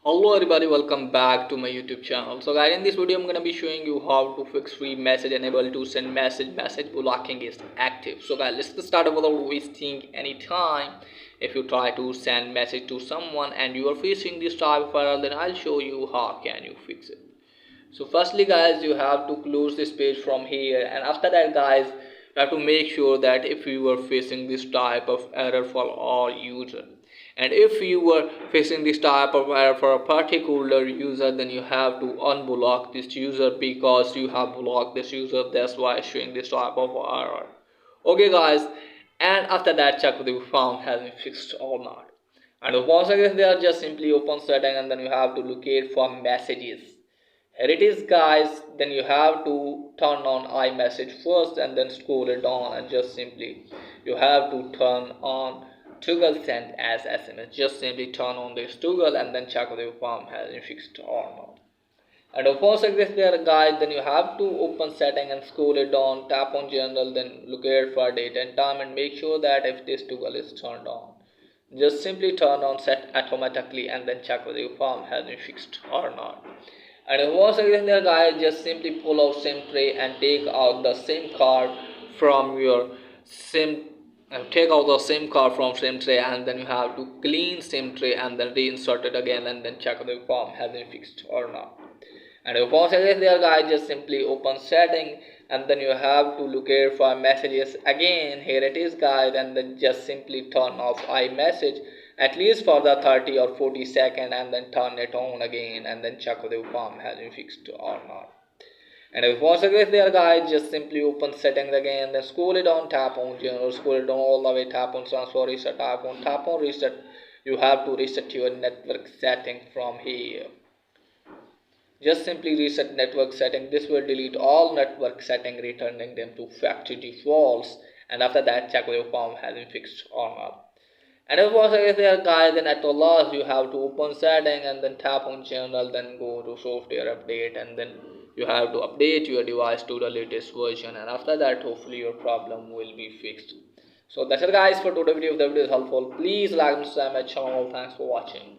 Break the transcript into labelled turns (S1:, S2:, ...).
S1: Hello everybody, welcome back to my YouTube channel. So guys, in this video I'm gonna be showing you how to fix free message enable to send message blocking is active. So guys, let's get started without wasting any time. If you try to send message to someone and you are facing this type of error, then I'll show you how can you fix it. So firstly guys, you have to close this page from here, and after that guys, you have to make sure that if you are facing this type of error for all users, and if you were facing this type of error for a particular user, then you have to unblock this user because you have blocked this user. That's why it's showing this type of error. Okay guys, and after that check whether you found has been fixed or not. And once again, they are just simply open setting, and then you have to locate for messages. Here it is guys, then you have to turn on iMessage first and then scroll it down, and just simply you have to turn on toggle send as SMS. Just simply turn on this toggle and then check whether your form has been fixed or not. And once this there guys, then you have to open setting and scroll it down, tap on general, then locate for date and time, and make sure that if this toggle is turned on, just simply turn on set automatically and then check whether your form has been fixed or not. And once again there guys, just simply pull out SIM tray and take out the SIM card from your SIM take out the SIM card from SIM tray, and then you have to clean SIM tray and then reinsert it again and then check whether the form has been fixed or not. And once again there guys, just simply open setting and then you have to locate for messages again. Here it is guys, and then just simply turn off iMessage at least for the 30 or 40 second, and then turn it on again and then check whether the form has been fixed or not. And if once again there guys, just simply open settings again, then scroll it down, tap on general, scroll it down all the way, tap on transfer reset, tap on reset. You have to reset your network setting from here. Just simply reset network setting. This will delete all network setting, returning them to factory defaults. And after that, check whether your form has been fixed or not. And if once again there guys, then at the last you have to open setting and then tap on general, then go to software update, and then you have to update your device to the latest version. And after that, hopefully your problem will be fixed. So that's it guys for today's video. If the video is helpful, please like and subscribe my channel. Thanks for watching.